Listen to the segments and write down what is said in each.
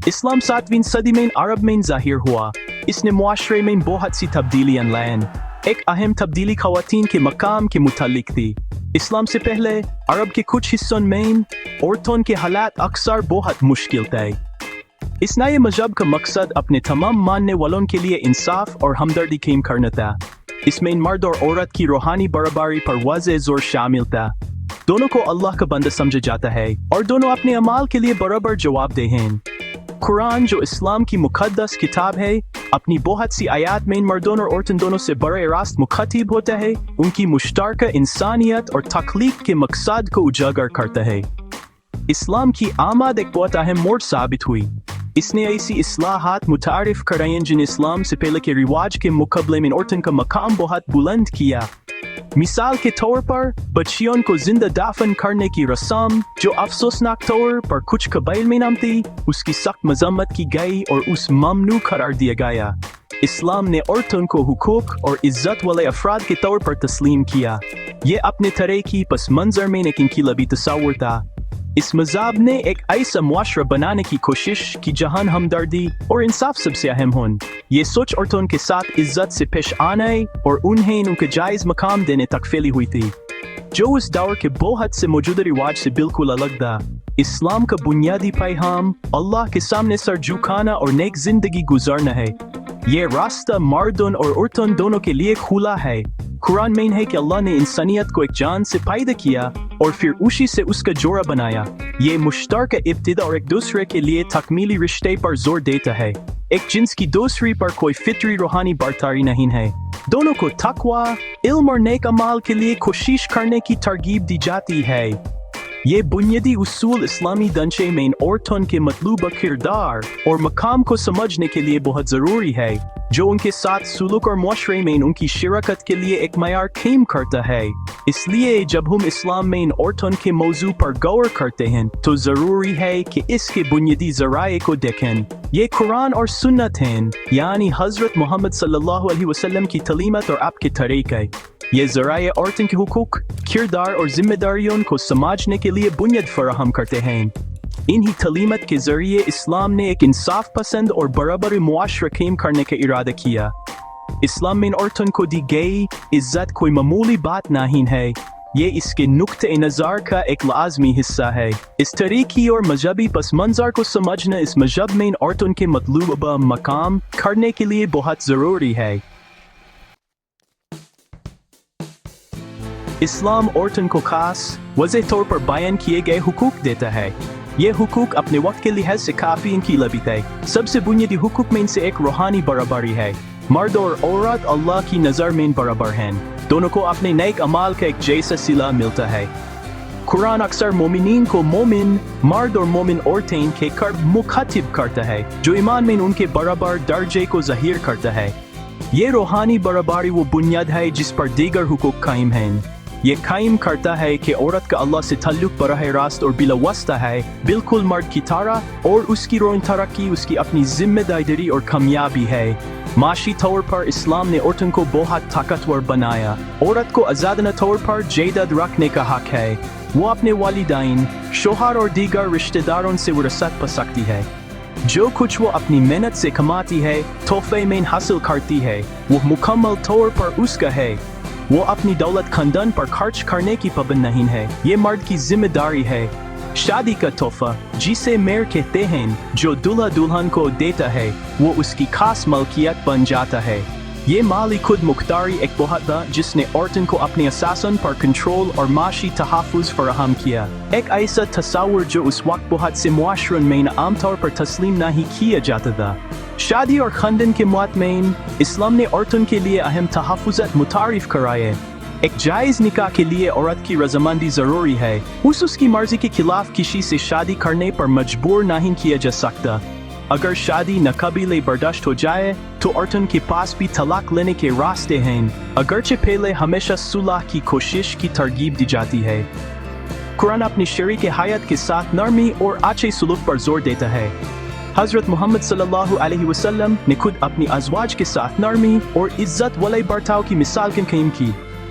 اسلام 7ویں صدی میں عرب میں ظاہر ہوا۔ اس نے معاشرے میں بہت سی تبدیلیاں لائیں۔ ایک اہم تبدیلی خواتین کے مقام کے متعلق تھی۔ اسلام سے پہلے عرب کے کچھ حصوں میں عورتوں کے حالات اکثر بہت مشکل تھے۔ اس نئے مذہب کا مقصد اپنے تمام ماننے والوں کے لیے انصاف اور ہمدردی قائم کرنا تھا۔ اس میں مرد اور عورت کی روحانی برابری پر واضح زور شامل تھا۔ دونوں کو اللہ کا بندہ سمجھا جاتا ہے اور دونوں اپنے اعمال کے لیے برابر جواب دہ ہیں۔ قرآن جو اسلام کی مقدس کتاب ہے، اپنی بہت سی آیات میں مردوں اور عورتوں دونوں سے براہ راست مخاطب ہوتا ہے، ان کی مشترکہ انسانیت اور تخلیق کے مقصد کو اجاگر کرتا ہے۔ اسلام کی آمد ایک بہت اہم موڑ ثابت ہوئی۔ اس نے ایسی اصلاحات متعارف کرائیں جن اسلام سے پہلے کے رواج کے مقابلے میں عورتوں کا مقام بہت بلند کیا۔ مثال کے طور پر بچیوں کو زندہ دفن کرنے کی رسم، جو افسوسناک طور پر کچھ قبائل میں نام تھی، اس کی سخت مذمت کی گئی اور اس ممنوع قرار دیا گیا۔ اسلام نے عورتوں کو حقوق اور عزت والے افراد کے طور پر تسلیم کیا۔ یہ اپنے طرح کی پس منظر میں ایک انقلابی تصور تھا۔ اس مذہب نے ایک ایسا معاشرہ بنانے کی کوشش کی جہاں ہمدردی اور انصاف سب سے اہم ہوں۔ یہ سوچ عورتوں کے ساتھ عزت سے پیش آنے اور انہیں ان کا جائز مقام دینے تک پھیلی ہوئی تھی، جو اس دور کے بہت سے موجودہ رواج سے بالکل الگ تھا۔ اسلام کا بنیادی پیغام اللہ کے سامنے سر جھکانا اور نیک زندگی گزارنا ہے۔ یہ راستہ مردوں اور عورتوں دونوں کے لیے کھلا ہے۔ قرآن میں ہے کہ اللہ نے انسانیت کو ایک جان سے پیدا کیا اور پھر اسی سے اس کا جوڑا بنایا۔ یہ مشترکہ ابتدا اور ایک دوسرے کے لیے تکمیلی رشتے پر زور دیتا ہے۔ ایک جنس کی دوسری پر کوئی فطری روحانی برتری نہیں ہے۔ دونوں کو تقوی، علم اور نیک اعمال کے لیے کوشش کرنے کی ترغیب دی جاتی ہے۔ یہ بنیادی اصول اسلامی ڈھانچے میں عورتوں کے مطلوبہ کردار اور مقام کو سمجھنے کے لیے بہت ضروری ہے، جو ان کے ساتھ سلوک اور معاشرے میں ان کی شراکت کے لیے ایک معیار قائم کرتا ہے۔ اس لیے جب ہم اسلام میں عورتوں کے موضوع پر غور کرتے ہیں تو ضروری ہے کہ اس کے بنیادی ذرائع کو دیکھیں۔ یہ قرآن اور سنت ہیں، یعنی حضرت محمد صلی اللہ علیہ وسلم کی تعلیمات اور آپ کے طریقے۔ یہ ذرائع عورتوں کے حقوق، کردار اور ذمہ داریوں کو سمجھنے کے لیے بنیاد فراہم کرتے ہیں۔ انہی تعلیمات کے ذریعے اسلام نے ایک انصاف پسند اور برابر معاشرہ قائم کرنے کا ارادہ کیا۔ اسلام میں عورتوں کو دی گئی عزت کوئی معمولی بات نہیں ہے، یہ اس کے نقطۂ نظر کا ایک لازمی حصہ ہے۔ اس تاریخی اور مذہبی پس منظر کو سمجھنا اس مذہب میں عورتوں کے مطلوبہ مقام کرنے کے لیے بہت ضروری ہے۔ اسلام عورتوں کو خاص واضح طور پر بیان کیے گئے حقوق دیتا ہے۔ یہ حقوق اپنے وقت کے لحاظ سے کافی انقلابی تھے۔ سب سے بنیادی حقوق میں سے ایک روحانی برابری ہے۔ مرد اور عورت اللہ کی نظر میں برابر ہیں۔ دونوں کو اپنے نیک اعمال کا ایک جیسا صلہ ملتا ہے۔ قرآن اکثر مومنین کو مومن مرد اور مومن عورتیں کہہ کر مخاطب کرتا ہے، جو ایمان میں ان کے برابر درجے کو ظاہر کرتا ہے۔ یہ روحانی برابری وہ بنیاد ہے جس پر دیگر حقوق قائم ہیں۔ یہ قائم کرتا ہے کہ عورت کا اللہ سے تعلق براہ راست اور بلا واسطہ ہے، بالکل مرد کی طرح، اور اس کی روح ترقی اس کی اپنی ذمہ داری اور کامیابی ہے۔ معاشی طور پر اسلام نے عورتوں کو بہت طاقتور بنایا۔ عورت کو آزادانہ طور پر جائیداد رکھنے کا حق ہے۔ وہ اپنے والدین، شوہر اور دیگر رشتہ داروں سے وراثت پا سکتی ہے۔ جو کچھ وہ اپنی محنت سے کماتی ہے، تحفے میں حاصل کرتی ہے، وہ مکمل طور پر اس کا ہے۔ وہ اپنی دولت خاندان پر خرچ کرنے کی پابند نہیں ہے، یہ مرد کی ذمہ داری ہے۔ شادی کا تحفہ، جسے مہر کہتے ہیں، جو دلہا دلہن کو دیتا ہے، وہ اس کی خاص ملکیت بن جاتا ہے۔ یہ مالی خود مختاری ایک بہت ہے جس نے عورتوں کو اپنے اثاثوں پر کنٹرول اور معاشی تحفظ فراہم کیا۔ ایک ایسا تصور جو اس وقت بہت سے معاشروں میں عام طور پر تسلیم نہیں کیا جاتا تھا۔ شادی اور خاندان کے موت میں اسلام نے عورتوں کے لیے اہم تحفظات متعارف کرائے۔ ایک جائز نکاح کے لیے عورت کی رضامندی ضروری ہے۔ اس کی مرضی کے خلاف کسی سے شادی کرنے پر مجبور نہیں کیا جا سکتا۔ اگر شادی ناقابل برداشت ہو جائے تو عورتوں کے پاس بھی طلاق لینے کے راستے ہیں، اگرچہ پہلے ہمیشہ صلح کی کوشش کی ترغیب دی جاتی ہے۔ قرآن اپنی شریک حیات کے ساتھ نرمی اور اچھے سلوک پر زور دیتا ہے۔ حضرت محمد صلی اللہ علیہ وسلم نے خود اپنی ازواج کے ساتھ نرمی اور عزت والے برتاؤ کی مثال قائم کی۔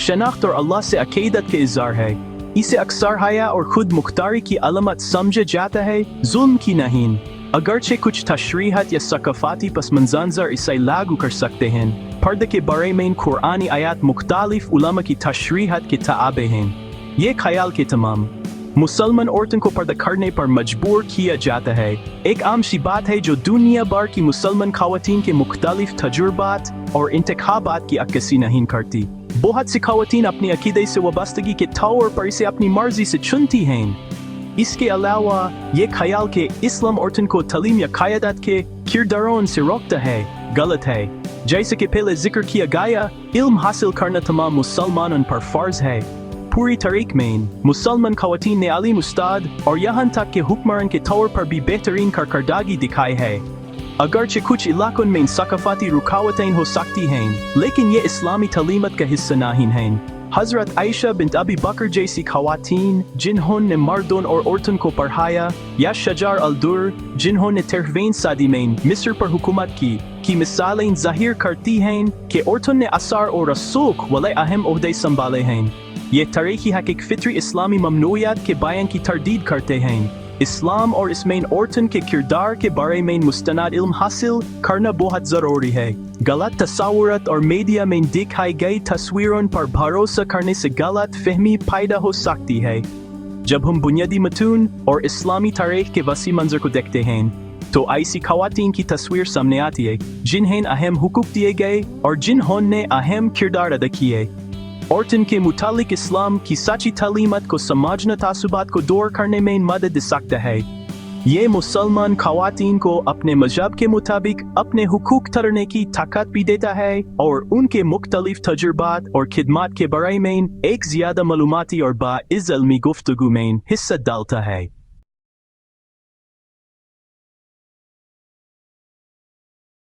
شناخت اور اللہ سے عقیدت کے اظہار ہے۔ اسے اکثر حیا اور خود مختاری کی علامت سمجھا جاتا ہے، ظلم کی نہیں۔ اگرچہ کچھ تشریحات یا ثقافتی پس منظر اسے لاگو کر سکتے ہیں، پردے کے بارے میں قرآنی آیات مختلف علماء کی تشریحات کے تابع ہیں۔ یہ خیال کہ تمام مسلمان عورتوں کو پردہ کرنے پر مجبور کیا جاتا ہے ایک عام سی بات ہے جو دنیا بھر کی مسلمان خواتین کے مختلف تجربات اور انتخابات کی عکاسی نہیں کرتی۔ بہت سی خواتین اپنی عقیدے سے وابستگی کے طور پر اسے اپنی مرضی سے چنتی ہیں۔ اس کے علاوہ یہ خیال کہ اسلام عورتوں کو تعلیم یا قیادت کے کرداروں سے روکتا ہے غلط ہے۔ جیسے کہ پہلے ذکر کیا گیا، علم حاصل کرنا تمام مسلمانوں پر فرض ہے۔ پوری تاریخ میں مسلمان خواتین نے عالم استاد اور یہاں تک کہ حکمران کے طور پر بھی بہترین کارکردگی دکھائی ہے۔ اگرچہ کچھ علاقوں میں ثقافتی رکاوٹیں ہو سکتی ہیں، لیکن یہ اسلامی تعلیمات کا حصہ نہیں ہیں۔ حضرت عائشہ بنت ابی بکر جیسی خواتین جنہوں نے مردوں اور عورتوں کو پڑھایا، یا شجاع الدر جنہوں نے 13ویں صدی میں مصر پر حکومت کی مثالیں ظاہر کرتی ہیں کہ عورتوں نے اثر اور رسوخ والے اہم عہدے سنبھالے ہیں۔ یہ تاریخی حقیقت فطری اسلامی ممنوعیت کے بیان کی تردید کرتے ہیں۔ اسلام اور اس میں عورتوں کے کردار کے بارے میں مستند علم حاصل کرنا بہت ضروری ہے۔ غلط تصورات اور میڈیا میں دکھائی گئی تصویروں پر بھروسہ کرنے سے غلط فہمی پیدا ہو سکتی ہے۔ جب ہم بنیادی متون اور اسلامی تاریخ کے وسیع منظر کو دیکھتے ہیں تو ایسی خواتین کی تصویر سامنے آتی ہے جنہیں اہم حقوق دیے گئے اور جنہوں نے اہم کردار ادا کیے۔ عورتوں کے متعلق اسلام کی سچی تعلیمات کو سمجھنا تعصبات کو دور کرنے میں مدد دے سکتا ہے۔ یہ مسلمان خواتین کو اپنے مذہب کے مطابق اپنے حقوق ترنے کی طاقت بھی دیتا ہے اور ان کے مختلف تجربات اور خدمات کے بارے میں ایک زیادہ معلوماتی اور باعث علمی گفتگو میں حصہ ڈالتا ہے۔